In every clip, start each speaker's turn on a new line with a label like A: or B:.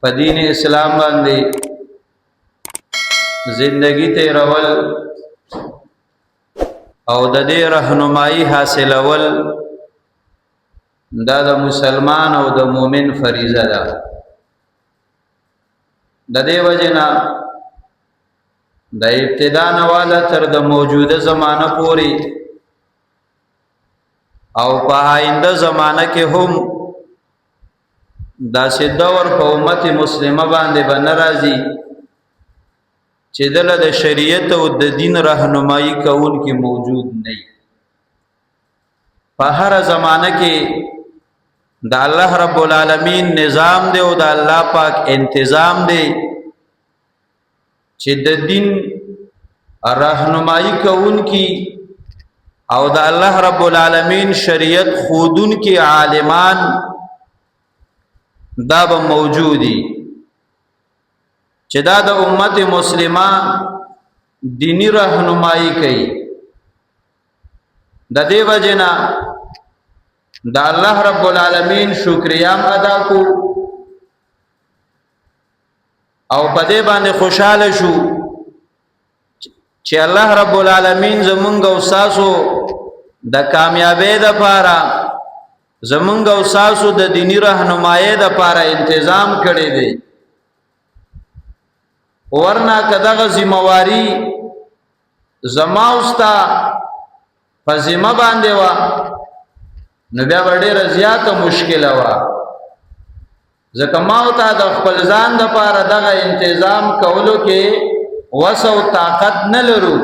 A: په دین اسلام باندې زندگی تیرول او د دې رهنمایي حاصلول دا د مسلمان او د مؤمن فریضه ده. د دې وجنا د ابتدا نواله تر د موجوده زمانه پوري او په آینده زمانه کې هم دا دور په امت مسلمه باندې ناراضي چې دله د شریعت او د دین راهنمایي کوونکی موجود نه. په هر زمانه کې د الله رب العالمین نظام دی او د الله پاک انتظام دی چې د دین راهنمایي کوونکی او د الله رب العالمین شریعت خودونکي عالمان دا به موجودي چې دا د امت مسلمه دینی راهنمایي کوي. د دې وجنا د الله رب العالمین شکریا ادا کو او په دې باندې خوشاله شو چې الله رب العالمین زمونږ او تاسو د کامیابی لپاره زمونږ او تاسو د دینی راهنمایي لپاره تنظیم کړی دی. ورنه کداغه ذمہواری زما اوستا په ذمہ باندې وا نو بیا ډېره زیاته مشکله وا، ځکه ما او تا د خپل ځان لپاره دغه تنظیم کولو کې وس او طاقت نه لرو،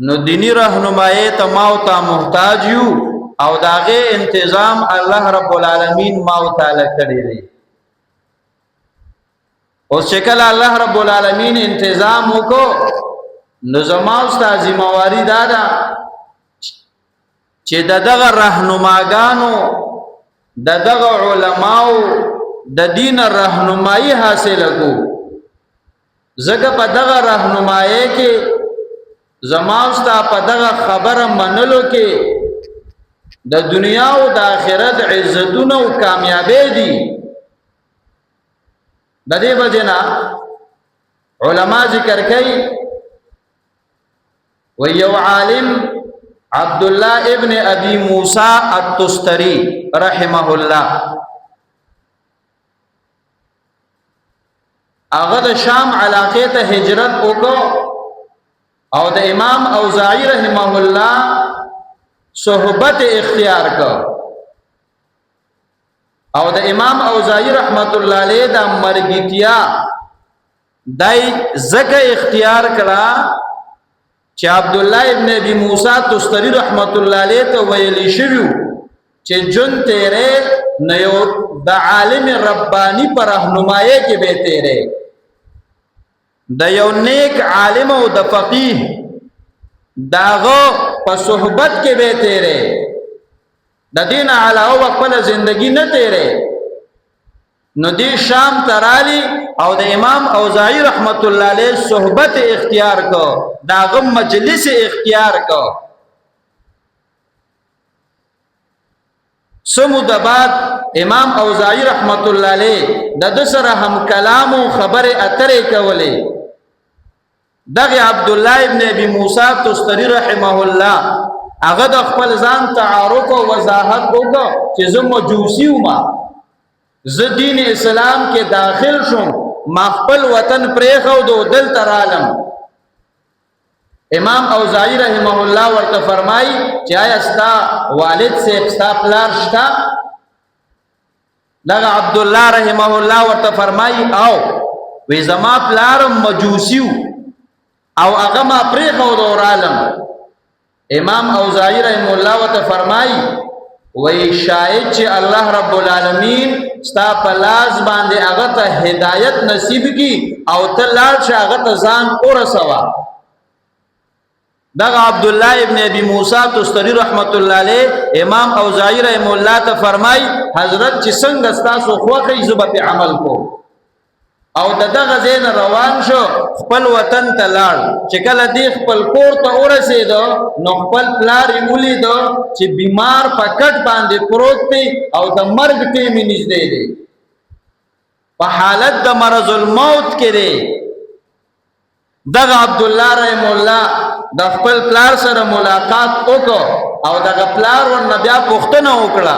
A: نو دینی راهنمایي ته ما او تا محتاج یو او داغه تنظیم الله رب العالمین ما او تعالی کړی دی. او شکل الله رب العالمین تنظیم وکړو نو زما استاد ذمہواری دادا چې دغه راهنماګانو دغه علماو د دین راهنمایي حاصل کو، زګه په دغه راهنمایي کې زما استاد په دغه خبره منلو کې د دنیا او د آخرت عزتونه او کامیابی دي. د دې وجنا علما ذکر کوي و یو عالم عبد الله ابن ابي موسى التستري رحمه الله هغه د شام علاقې ته هجرت وکړو او د امام اوزاعی رحمه الله صحبت اختیار کړ او د امام اوزاعی رحمت الله علیه د مرګتیا دای زکه اختیار کړه چې عبد الله ابن ابي موسى تستری رحمت الله علیه ته ویلی شوی چې جون تیرے نه یو د عالم ربانی پر راهنمایي کې به تیرے د یو نیک عالم او د فقيه داغه په صحبت کې به تیرے، د دین علاوه خپل زندگی نه تیرے. نو دی شام ترالی او د امام اوزاعی رحمت الله علیه صحبت اختیار کو، داغه مجلس اختیار کو. سمود بعد امام اوزاعی رحمت الله علیه د سره هم کلام او خبره اترې کولې. دغه عبد الله ابن ابي موسى تستری رحمه الله هغه د خپل ځان تعارف او وضاحت وکړ چې زه مجوسی وم، زه دین اسلام کې داخل شوم، ما خپل وطن پرېښو د دلته رالم. امام اوزاعی رحمه الله ورته فرمایي چې آیا ستا والد صاحب ستا پلار شته؟ دغه عبد الله رحمه الله ورته فرمایي او وی زما پلار مجوسی او هغه ما پرېښو د رالم. امام اوزاعی رحم الله وت فرمای وای شاید چې الله رب العالمین ستا پلاس باندې هغه ته هدایت نصیب کی او ته لار شه هغه ته ځان ورسوا. دغه عبد الله ابن ابي موسى تستری رحمت الله علیه امام اوزاعی رحم الله ته فرمای حضرت چې څنګه تاسو خوخه زب په عمل کو او دغه زین روان شو خپل وطن ته لاړ. چې کله دی خپل کور ته ورسېدو نو خپل پلار یې ولیدو چې بیمار په کټ باندې پروت دی او د مرګ ټیم یې نږدې دی. په حالت د مرض الموت کې دی. دغه عبد الله رحم الله د خپل پلار سره ملاقات وکړ او دغه پلار ورنه بیا پوښتنه وکړه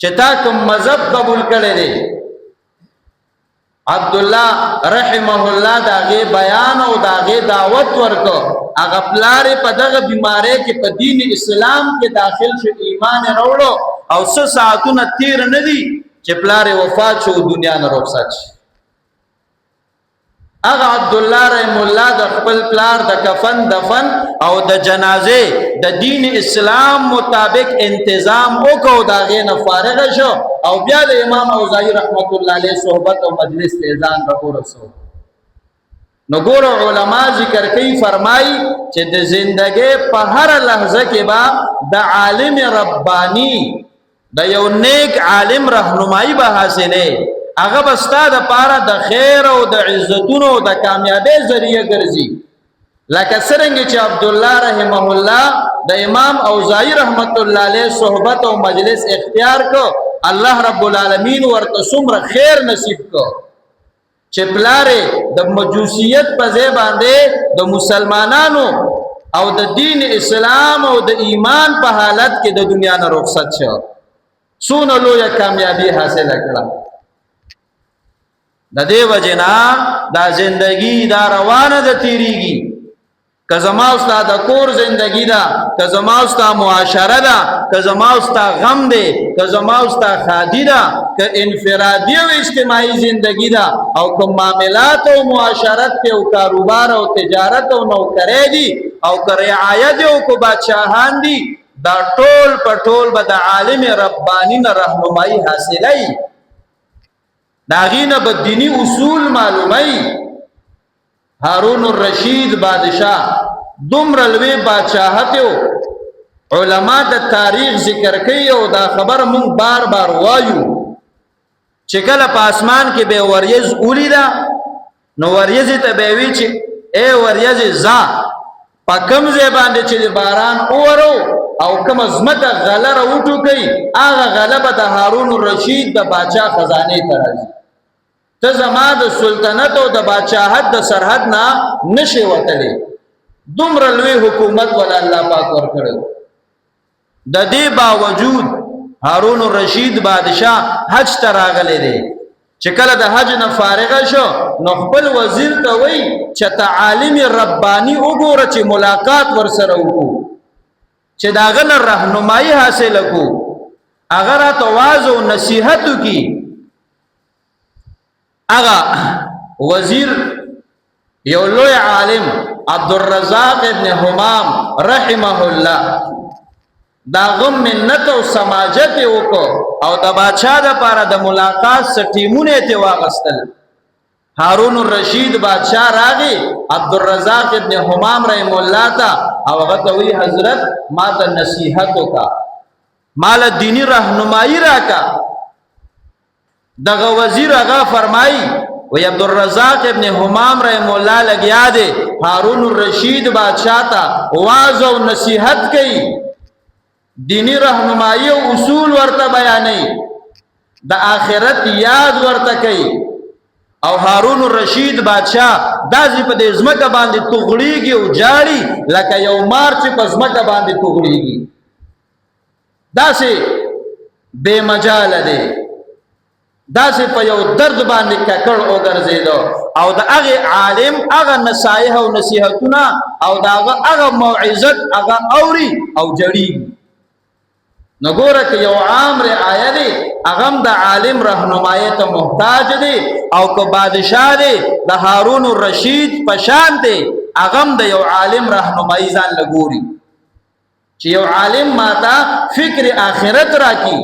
A: چې تا کوم مذهب قبول کړی دی. عبد الله رحمه الله داغه بیان او داغه دعوت ورکړ. هغه پلار په دغه بیماری کې په دین اسلام کې داخل شو، ایمان وروړو او څه ساعتونه تیر نه دي چې پلار وفات شو، دنیا نه رخصت شي. هغه عبد الله رحم الله د خپل پلار د کفن دفن او د جنازه د دین اسلام مطابق انتظام وکاو، دا غینه فارغ شو او بیا د امام اوزاعی رحمت الله علیه صحبت او مجلس ته ځان راورسو. نو ګورو علما ذکر کوي، فرمای چې د زندګۍ په هر لحظه کې با د عالم ربانی د یو نیک عالم رهنمایي به حاصله، هغه بستا د پاره د خیر او د عزتونو او د کامیابی ذریعہ ګرځي. لکه څنګه چې عبد الله رحمه الله د امام اوزاعی رحمت الله علیه صحبت او مجلس اختیار کو، الله رب العالمین ورته څومره خیر نصیب کو چې پلاره د مجوسیت په ځای باندې د مسلمانانو او د دین اسلام او د ایمان په حالت کې د دنیا نه رخصت شو. سونه لویه کامیابی حاصله کړه. د دې وجنا دا زندگی دا روانه ده تیریږي. که زما استاد د کور زندگی ده، که زما استاد معاشره ده، که زما استاد غم ده، که زما استاد خادي ده، که انفرادي او اجتماعي زندگی ده، او کوم معاملات او معاشرت او کاروبار او تجارت او نوکری دي، او که رعایت او کو بادشاہان دي، دا ټول پټول به د عالم ربانی نه رهنمایي حاصلای. داغینه به دینی اصول معلومای. هارون الرشید بادشاہ دومره لوی بادشاہت یو، علما د تاریخ ذکر کوي او دا خبر مونږ بار بار وایو چې کله په اسمان کې به وریځ اولیدا، نو وریځ ته به وی چې اے وریځ ز په کوم ځای باندې چې باران اورو او کوم زمکه غلره وټو کوي، هغه غلبه د هارون الرشید د بادشاہ خزانه ته راځي. ته زما د سلطنت او د بادشاہت د سرحد نه نشي وتلی. دومره لوی حکومت ول الله پاک ورکړو. د دې باوجود هارون الرشید بادشاہ حج ته راغلی دی. چې کله د حج نه فارغ شو، نو خپل وزیر ته وی چې تعالیم ربانی وګوره، چې ملاقات ورسره وکړو، چې داغه نه راهنمایي حاصله کو، هغه راته واعظ او نصیحت وکړي. اغا وزیر یو لوی عالم عبدالرزاق ابن حمام رحمه الله دا غم منت او سماجت وکړو او د بادشاہ د پاره د ملاقات سټیمونه ته واغستل. هارون الرشید بادشاہ راغی عبدالرزاق ابن حمام رحم الله تا او هغه ته وی حضرت ما ته نصیحت وکا، مال دینی رهنمایي راکا. دغه وزیر هغه فرمایي وی عبدالرزاق ابن حمام رحم الله لګیا دی هارون الرشید بادشاہ تا واعظ او نصیحت کوي، دینی رهنمایي او اصول ورته بیانوي، د آخرت یاد ورته کوي. او هارون الرشید بادشاہ دازی په دې ځمکه باندې توغړیږي او جاړي لکه یو مار چې په ځمکه باندې توغړیږي. داسې بے مجال دی، داسې په یو درد باندې ککړ وګرځیدو او د هغه عالم هغه نصایح او نصیحتونه او د هغه موعظت هغه اوري او جړي. نګوره که یو عام رعایه دی، هغه د عالم رهنمایي ته محتاج دی، او که بادشاہ دی د هارون الرشید پشان دی، هغه د یو عالم رهنمایي ځان لګوري چې یو عالم ماته فکر آخرت راکی،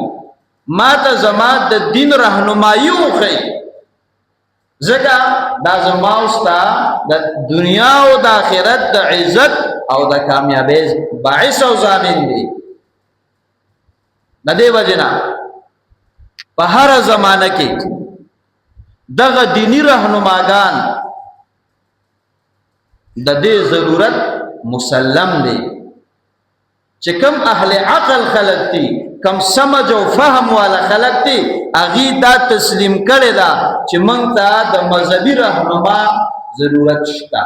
A: ماته زما د دین رهنمایي وکړي، ځکه دا زما استا د دنیا او د آخرت د عزت او د کامیابی باعث او ضامن دی. د دې وجنا په هر زمانه کې دغه دینی رهنماګان د دې ضرورت مسلم دی چې کم اهل عقل خلق دي کم سمج او فهم والا خلق دي اغي دا تسلیم کړي دا چې موږ ته د مذهبي رهنما ضرورت شته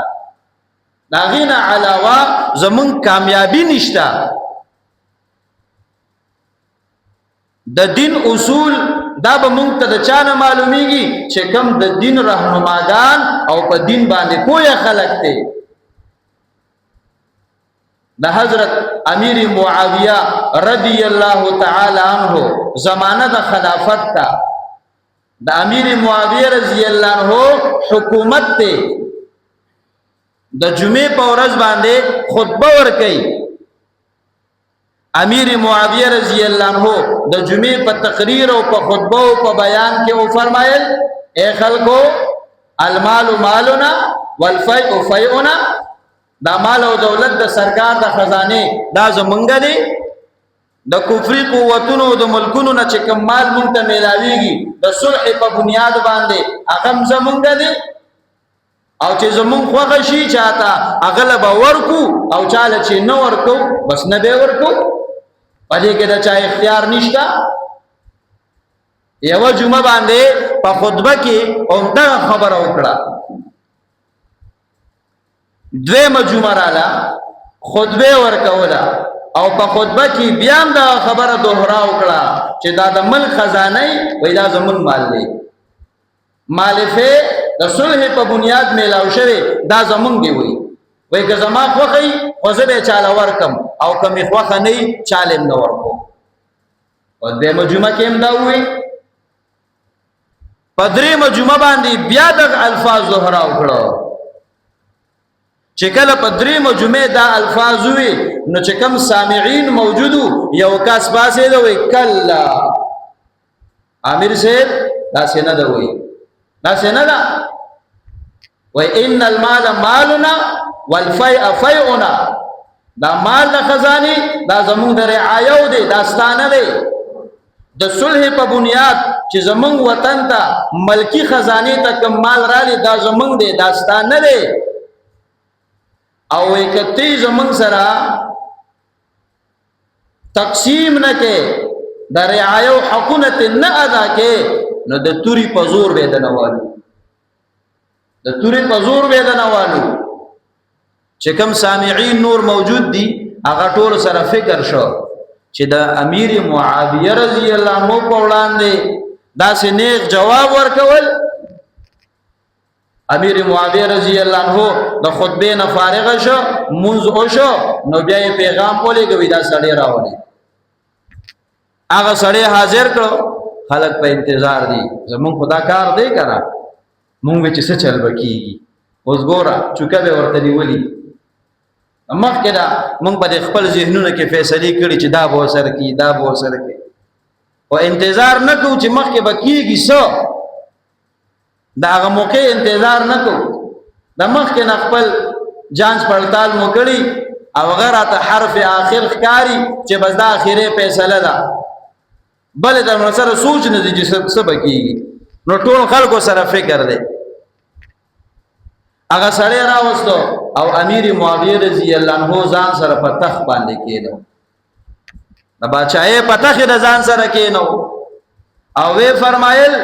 A: دا غینا علاوه زمون کامیابی نشته د دین اصول دا به مونږ ته د چانه معلومیږي چې کم د دین رهنماګان او په دین باندې پوهه خلق دي د حضرت امیر معاویه رضی الله تعالی عنہ زمانه د خلافت تا د امیر معاویه رضی الله عنہ حکومت ته د جمعې په ورځ باندې خطبه ورکړي امیر معاویه رضی الله عنہ د جمعې په تقریر او په خطبه او په بیان کې او فرمایل اے خلکو المال مالنا والفیء فیئنا دا مال او دولت د سرکار د خزانه دا زمونږ دی د کفري قوتونو د ملکونو نه چې کوم مال مونږ ته میلاویږي د صلح په بنیاد باندې هغه زمونږ دی او چې زمون خوغه شي چاته اغلب ورکو او چاله چې نو ورکو بس نه به ورکو پدې کې دا چا اختیار نشتا یو جمعه باندې په خطبه کې اومده خبره وکړه دویمه جمعه رااله خطبه ورکوله او په خطبه کې بیا دا خبره دوهرا وکړه چې دا د ملک خزانه وي دا زمون مال دی مالفه د صلح په بنیاد میلاو شوی دا زمون دی وای که زما خوخی خوزه به چاله ورکم او کمی خوخه نه چاله نه ورکو او د مجمع کې هم دا وای پدری مجمع باندې بیا د الفاظ ظهرا وکړو چې کله پدری مجمع دا الفاظ وی نو چې کم سامعين موجودو یو کس باسه دا وای کلا امیر صاحب دا څنګه دا وای دا څنګه دا وای ان المال مالنا والفیء فیئنا دا مال د خزانه دا زمون د رعایو دی دا ستانه دی د صلح په بنیاد چې زمون وطن ته ملکی خزانه ته کم مال رالی دا زمون دی دا ستانه دی او وکتی زمون سره تقسیم نه کې د رعایو حقونه نه ادا کې نو د توري په زور به د نوالو د توري په زور به د نوالو چې کوم سامعين نور موجود دي هغه ټول سره فکر شو چې د امیر معاویه رضی الله عنه په وړاندې دا سنیغ جواب ورکول امیر معاویه رضی الله عنه د خطبه نه فارغ شو منځ او شو نو بیا پیغام ولېږي دا سړی راولي هغه سړی حاضر کړو خلق په انتظار دي زمون خدا کار دی کرا مونږ چې څه چل بکیږي اوس ګوره چوکه به ورته نیولې مخکې دا مونږ په خپل ذهنونو کې فیصله کړې چې دا به سر کی دا به سر کی او انتظار نه کوو چې مخکې بکیږي څه دا هغه موقع انتظار نه کوو د مخکې نه خپل جانچ پړتال مو کړی او غیره ته حرف آخر ښکاری چې بس دا اخیره فیصله ده بل د سره سوچ نه دي چې څه بکیږي نو ټول خلکو سره فکر دی هغه سړی راوستو او امیر معاویه رضی الله عنه ځان سره په تخت باندې کېنو د بادشاہي په تخت د ځان سره کېنو او وی فرمایل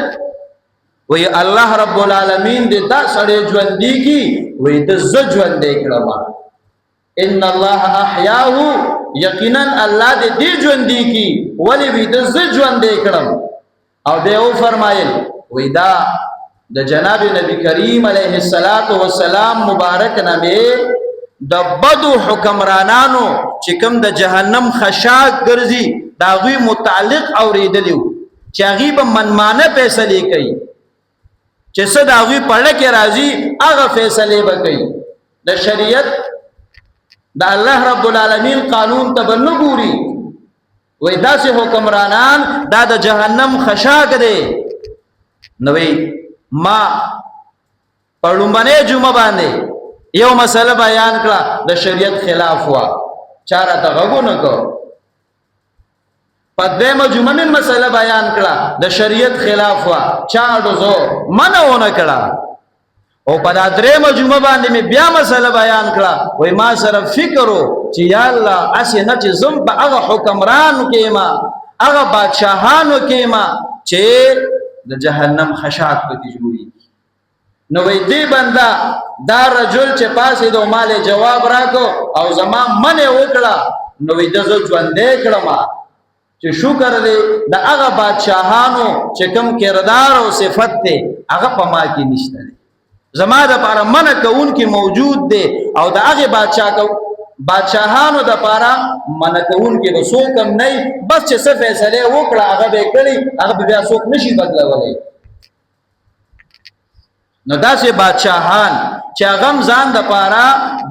A: وی الله رب العالمین دې دا سړی ژوند دی کی وی د ز ژوند دی کړم ان الله احیاه یقینا الله دې ژوند دی کی ولی وی د ز ژوند دی کړم او به او فرمایل وی دا د جناب نبی کریم علیه السلام مبارک نامه د بدو حکمرانانو چې کوم د جهنم خشاک ګرځي دا غوی متعلق اوریدلیو چې غیب منمانه فیصله کوي چې څه دا غوی پړه کې راځي هغه فیصله وکړي د شریعت د الله رب العالمین قانون تبنو ګوري وای داسې حکمرانان دا د جهنم خشاک دی نوې ما پړومبنه جمعه باندې یو مسله بیان کړه د شریعت خلاف وا چاره ته غوونه کو پدېمه جمعه من مسله بیان کړه د شریعت خلاف وا چاړو زو منونه کړه او په دا درېمه جمعه باندې مې بیا مسله بیان کړه وای ما سره فکر و چې یا الله اسې نه چې زم په هغه حکمرانو کې ما هغه بادشاهانو کې ما چې د جهنم خشاک پکې جوړي. نو وای دی بندا دا رجل چې پاسې دو مال جواب راکو او زما منه وکړه نو وای د ژوندې کړم چې شکر دې د هغه بادشاهانو چې کوم کردار او صفت ته هغه په ما کې نشته زما د پاره منع کون کې موجود دی او د هغه بادشاهانو د پاره منع کون کې وسو کم نه بس چې څه فیصله وکړه هغه به کړی هغه بیا څوک نشي بدلولای. نو داسې بادشاهان چې هغه ځان د پاره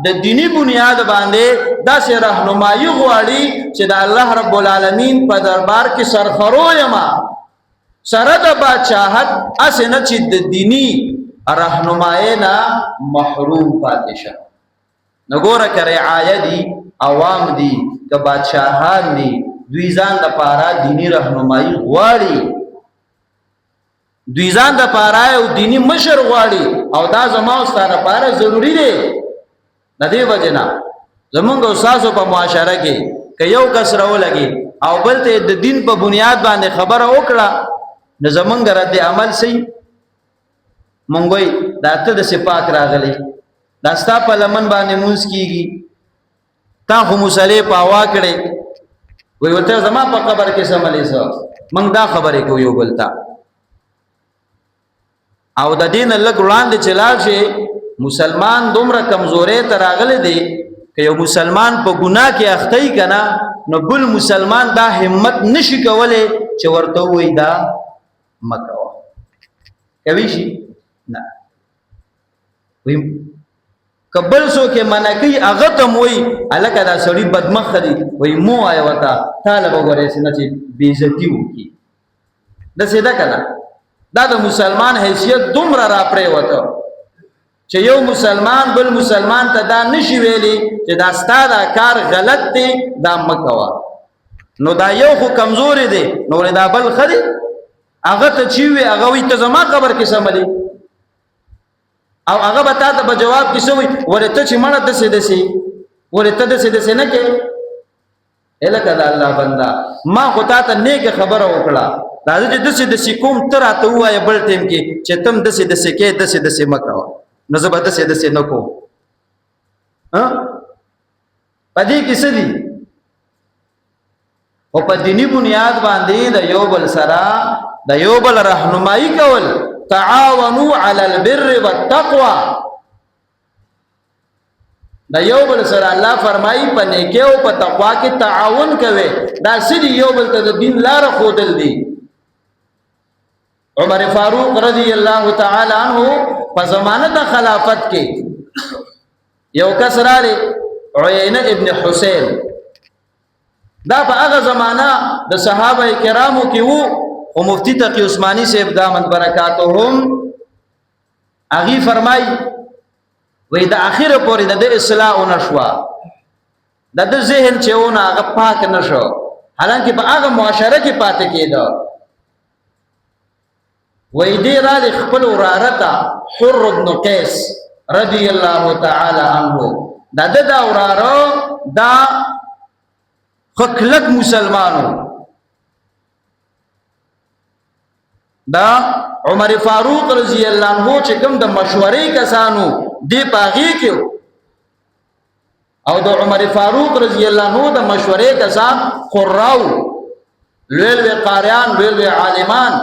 A: د دینی بنیاد باندې داسې راهنمایي غواړي چې د الله رب العالمین په دربار کې سرخرو یما سره د بادشاہت اسنه چې د دینی راهنمایي نه محروم پاتې شه. نګوره کرے عایدی عوام دي که بادشاہان دي دوی ځان د پاره دینی راهنمایي غواړي دوی ځان د پاره او دینی مشر غواړي او دا زما او ستاره لپاره ضروری دی. د دې وجنا زمونږ استادو په معاشره کې که یو کس راولګي او بل ته د دین په بنیاد باندې خبره وکړه نو زمونږ رد عمل سي مونږ وي دا ته د صفات راغلي دا ستا په لمن باندې مونږ کیږي تا خو مصلی پاوا کړي وي وته زما په قبر کې سملې سو مونږ دا خبره کوو یو بلتا او د دین لږ وړاندې چلال شي مسلمان دومره کمزورې ته راغلی دی که یو مسلمان په ګناه کې اختی کنه نو بل مسلمان دا همت نشي کولی چې ورته وای دا مکوه کوي شي نه وي کبل سو کې منکی هغه ته وای الکه دا سړی بدمخ دی وای مو آی وتا طالب وګورې سن چې بیزتی وکي د سیدا کړه دا د مسلمان حیثیت دومره را پرې وته چې یو مسلمان بل مسلمان ته دا نشي ویلي چې دا ستاسو کار غلط دی دا مکوا نو دا یو خو کمزوري دی نو دا بل خدي هغه ته چی وی هغه وي ته زما قبر کې سملی او هغه به تا ته په جواب کې سوي ورته چې مړه دسه دسي ورته دسه نه کې الکه دا الله بندا ما خو تا ته نیک خبره وکړه دا چې دسه کوم تر اته وای بل ټیم کې چې تم دسه کې دسه مکوا نو زه به دسه نه کوم ها پدې کې څه دي او په دینی بنیاد باندې د یو بل سره د یو بل راهنمایي کول تعاونوا علی البر والتقوى د یو بل سره الله فرمایي په نیکی او په تقوا کې تعاون کوي دا سړي یو بل ته د دین لار خودل دي. عمر فاروق رضی الله تعالی عنہ په زمانه د خلافت کې یو کس راغی عینه ابن حسین دا په هغه زمانہ د صحابه کرامو کې وو او مفتی تقی عثماني سے دامت برکاتهم اغي فرمای وې د اخر پورې د اصلاح نشوا د ذهن چېونه هغه پاک نشو حالانکه په هغه معاشره کې پاتې کېده وې دې را خپل ورارتا حر بن قیس رضی الله تعالی عنہ دا ورارو دا خلق مسلمانو دا عمر فاروق رضی اللہ عنہ چې کوم د مشورې کسانو دی پاغي کې او د عمر فاروق رضی اللہ عنہ د مشورې کسان قراو لوی قاریان لوی عالمان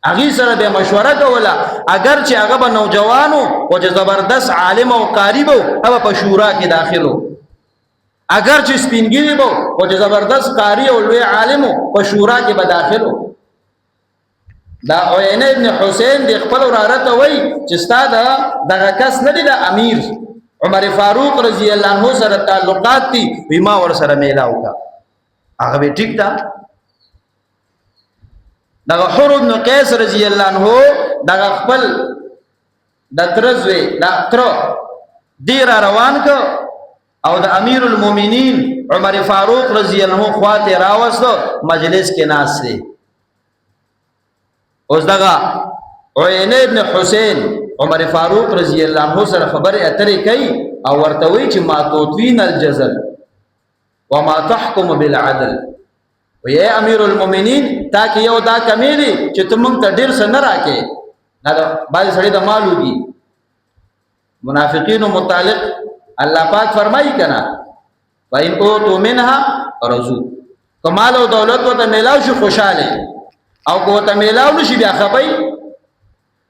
A: اغي سره به مشوره کوله اگر چې هغه به نوجوانو او چې زبردست عالم او قاری وو هغه په شورا کې داخلو اگر چې سپینګری وو او چې زبردست قاری او لوی عالم په شورا کې به داخلو. دا عینه ابن حسین د خپل ورارته وای چې استاد دغه کس نه دی د امیر عمر فاروق رضی الله عنه سره تعلقات دي ما ور سره میلاو کا هغه به ټیک دا دغه حر بن قیس رضی الله عنه دغه خپل د ترزوی دا تر دیر روان کو او د امیر المؤمنین عمر فاروق رضی الله عنه خواته راوستو مجلس کې ناس دی اوس دغه عینه ابن حسین عمر فاروق رضی الله عنه سره خبره اترې کوي او ورته وایي چې ما توتوین الجزل وما تحكم بالعدل. وی امیر المؤمنین تا کې یو دا کمی دی چې ته موږ ته ډېر څه نه راکې. دا بعضې سړي د مالو دي. منافقینو متعلق الله پاک فرمایي که نه فإن أوتوا منها رضوا. که مال او دولت ورته میلاو شي خوشحاله او که ورته میلاو نه شي بیا خفئ.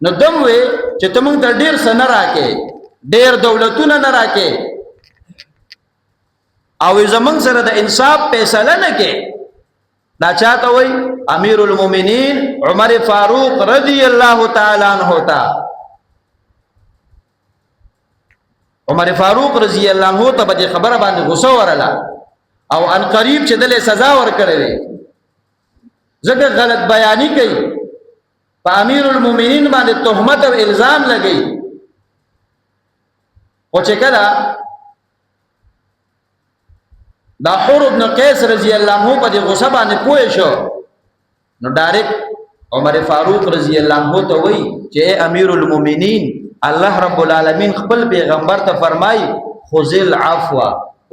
A: نو دم وی چې ته موږ ته ډېر څه نه راکې، ډېر دولتونه نه راکې او زمونږ سره د انصاف فیصله نه کې. دا چاته وای؟ امیر المؤمنین عمر فاروق رضی الله تعالی عنہ تا. عمر فاروق رضی الله عنہ ته په خبره باندې غوسه ورله او ان قریب چې دله سزا ورکړي ځکه غلط بیانی کوي، په امیر المؤمنین باندې تهمت او الزام لګي. او چې کله دا حور ابن قیس رضی الله عنه په دې غصه باندې پوه شو نو ډایرک عمر فاروق رضی الله عنه ته وایي چې امیر المؤمنین الله رب العالمین خپل پیغمبر ته فرمای خذ العفو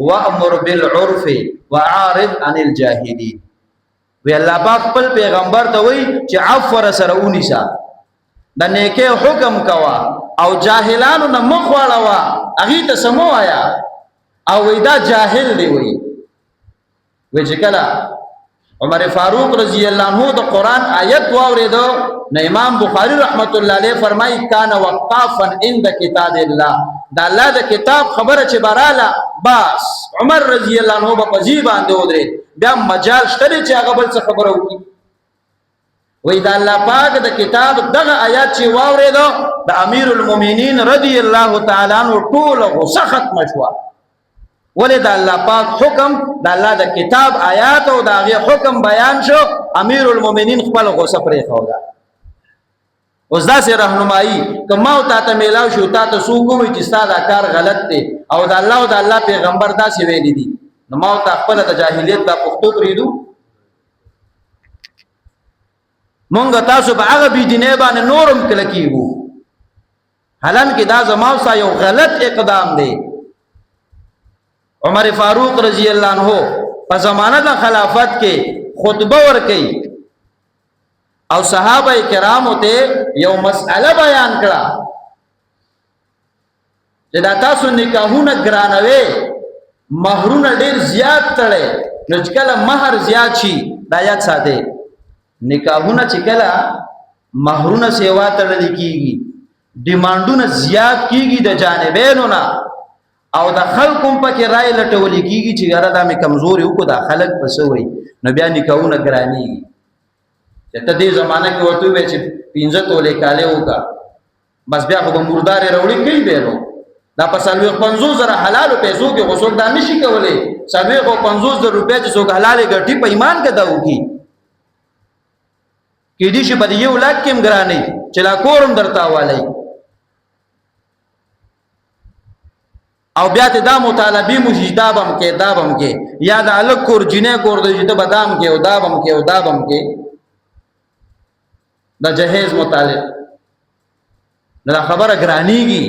A: وامر بالعرف واعرض عن الجاهلین. وی الله پاک خپل پیغمبر ته وایي چې عفو سره ونیسا، د نیکه حکم کوا او جاهلانو نه مخ واړوا، هغه ته سمو آیا او وی دا جاهل دی. وی چې کله عمر فاروق رضی الله عنه د قرآن آیت واوریدو نو امام بخاری رحمت الله علیه فرمایي کان وقافا عند کتاب الله. دا الله د کتاب خبره چې براله بس عمر رضی الله عنه په پزی باندې ودرې، بیا مجال شته چې هغه بل څه خبره وکړي. وی دا الله پاک د کتاب دغه آیات چې واوریدو د امیر المؤمنین رضی الله تعالی عنہ ټول غصه ختم شوه. ولې د الله پاک حکم د الله د کتاب آیات او د هغه حکم بیان شو، امیر المؤمنین خپل غصه پرې خوده. اوس داسې راهنمایي که ما او تا ته میلاو شو تا ته څوک ووایي چې ستا دا کار غلط دی او د الله او د الله پیغمبر داسې ویلي دي نو ما او تا خپله د جاهلیت دا پښتو پرېږدو. مونږ تاسو په هغه بېدینۍ باندې نورم کله کېږو، حالانکې دا زما او ستا یو غلط اقدام دی. عمر فاروق رضی اللہ عنہ په زمانه د خلافت کې خطبه ورکړي او صحابه کرامو ته یو مسئله بیان کړه چې دا تاسو نکاحونه ګرانوي، مہرونه ډیر زیات تړي، نو چې کله مہر زیات شي دا یاد ساته نکاحونه چې کله مہرونه سیوا تړل کیږي، ډیمانډونه زیات کیږي د جانبینو نه او د خلکو په کې رائے لټول کیږي چې یاره دا مې کمزوري وکړو دا خلک پس وي نو بیا نکاحونه ګرانېږي. چې ته دې زمانه کې ورته وایې چې 15 تولې کالې وکړه بس بیا خو به مردارې راوړي کوي به نو دا په 50,000 حلالو پیسو کې غوڅوک دا نشي کولی. 50,000 روپۍ چې څوک حلالې ګټي په ایمان کې دا وکړي کېدای شي په 1 لک کې هم ګرانې چې لا کورم درته والی او بیا ته دا مطالبه مجدابم کې دابم کې یا د الګ کور جنې کور د جده بادام کې او دابم کې او دابم کې دا جهیز مطالب دا خبره ګرانیږي.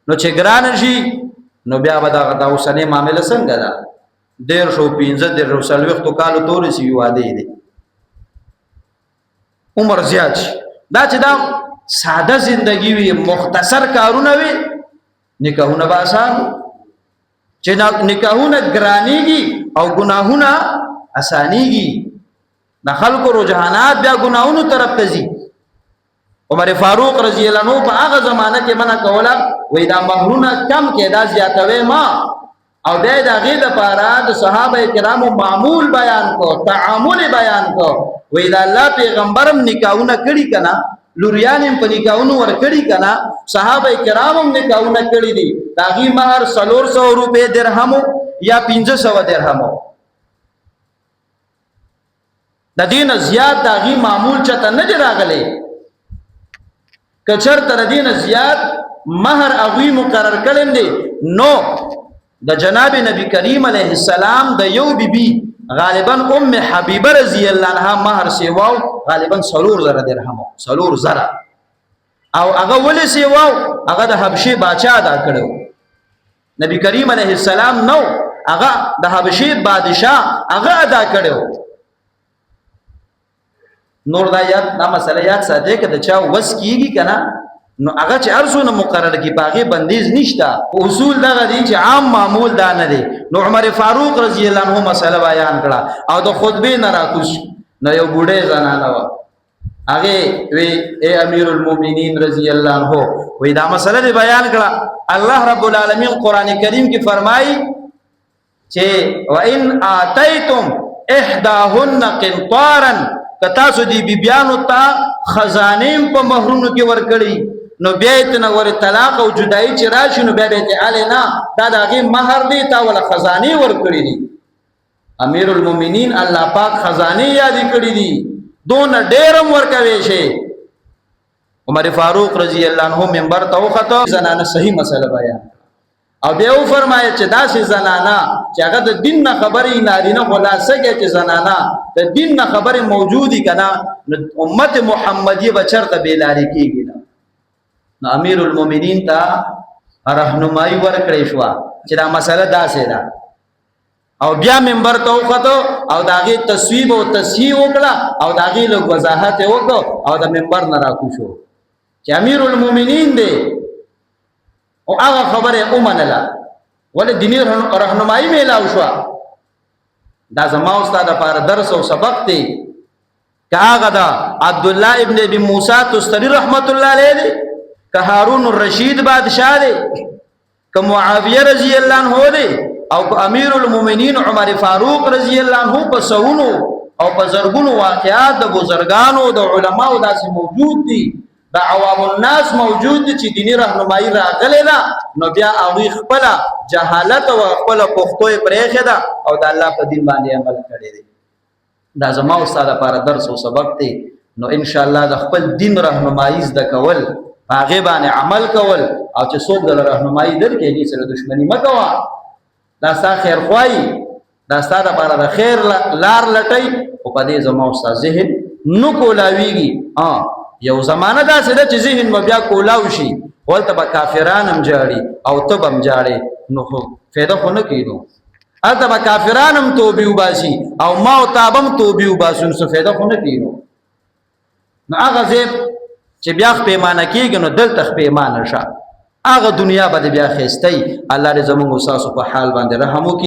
A: نو چې ګران شي نو بیا به دا اوسنۍ معامله څنګه ده 115 کالو تورې سی واده دي عمر زیات شي. دا چې دا ساده زندگی وي مختصر کارونه وي نکاحونه به آسان، چې نکاحونه ګرانیږي او گناهونه آسانیږي. د خلکو رجحانات بیا گناهونو طرف ته ځي. عمر فاروق رضی الله عنه په هغه زمانه کې منع کوله وای دا مہرونه کم کې دا زیاتوي ما او بیا د هغې دپاره د صحابه کرامو معمول بیان کو، تعامل بیان کو. وای دا الله پیغمبرم نکاحونه کړي که نه، لوریان هم په نکاحونو ورکړي که نه، صحابه کرام هم نکاحونه کړي دي. د هغې مهر 400 روپۍ درهمو یا 1500 درهمو، د دې نه زیات د هغې معمول چاته نه دی راغلی. که چېرته د دې نه زیات مهر هغوی مقرر کړی دی نو د جناب نبی کریم علیه السلام د یو بیبي غالبا ام حبیبه رضی الله عنها مہر سیواو غالبا 4,000 درهمو 4,000 او هغه ولې سیوا هغه د حبشي بادشاہ ادا کړو نبی کریم علیه السلام نو هغه د حبشي بادشاہ هغه ادا کړو نور دا یاد دا مسله یاد ساته کده چا وس کیږي کنه نو هغه چې ارزونه مقرر کی باغی بندیز نشتا اصول دغه دي چې عام معمول دا نه دي نو عمر فاروق رضی الله عنه مسله بیان کړه او د خطبه نه راکوش نو یو بوډه زنانه و هغه وی اے امیر المؤمنین رضی الله عنه وی دا مسله دی بیان کړه الله رب العالمین قران کریم کې فرمایي چې وان اتیتم احداهن قنطارا کتا سو دی بیانو تا خزانیم په مہرونو کې ورکړي نو بیا ته نو ور طلاق او جدائی چې راشي نو بیا ته الینا دا دغه مہر دی تا ول خزانی ورکړي دي امیر المؤمنین الله پاک خزانی یاد کړي دي دون ډیرم ورکوي شي عمر فاروق رضی الله عنه منبر ته وخته زنانه صحیح مسله بیان او بیا و فرمایي چې دا سي زنانه چې هغه د دین نه خبرې نارینه خلاصه کې چې زنانه د دین نه خبرې موجودي کنا امت محمدیه بچرته بیلاری کیږي نو امیر المؤمنین ته راهنمایي ورکړې شو چې دا مسله داسې ده او بیا منبر ته وخته او داغه تصویب او تصحیح وکړه او داغه لږ وضاحت وکړه او د منبر نه راکوشو چې امیر المؤمنین دی او هغه خبره اومنله ولې دینی راهنمایي میلاو شو دا زما استاد لپاره درس او سبق دی کاغه دا عبد الله ابن ابي موسی تستری رحمت الله علیه دی که هارون الرشید بادشاہ دی که معاویه رضی الله عنه دی او که امیر المؤمنین عمر فاروق رضی الله عنه په سونو او په زرګونو واقعات د بزرګانو د علماو داسې موجود دي د عوام الناس موجود دي چې دینی راهنمایي راغلی ده نو بیا هغوی خپله جهالت او خپله پښتو یې پرېښې ده او د الله په دین باندې عمل کړی دی دا زما استاد لپاره درس او سبق دی نو انشاءالله د خپل دین راهنمایي زده کول هغې باندې عمل کول او چې څوک د راهنمایي درکړي هغې سره دښمني مه کوه دا ستا خیرخواهي دا ستا دپاره د خیر لار لټئ خو په دې زما استاد ذهن نه کولاویږي یو زمانه داسې ده چې ذهن به بیا کولاو شي هلته به کافران هم جاړي او ته به هم جاړې نو خو فایده خو نه کوي نو هلته به کافران هم توبې وباسي او ما او تا به هم توبې وباسو نو څه فایده خو نه کوي نو هغه ځای چې بیا خپیمانه کېږي نو دلته خپیمانه شه هغه دنیا به د بیا ښایستی الله دې زموږ ستاسو په حال باندې رحم وکړي